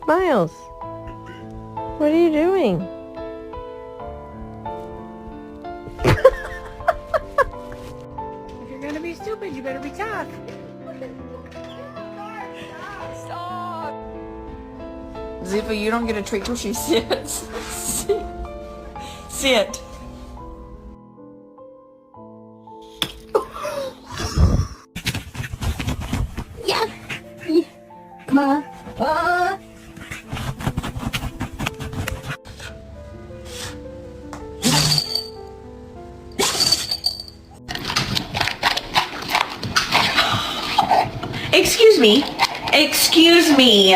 Miles, what are you doing? If you're gonna be stupid, you better be tough. Stop! Ziva, you don't get a treat till she sits. Sit. Yeah. Come on. Excuse me. Excuse me.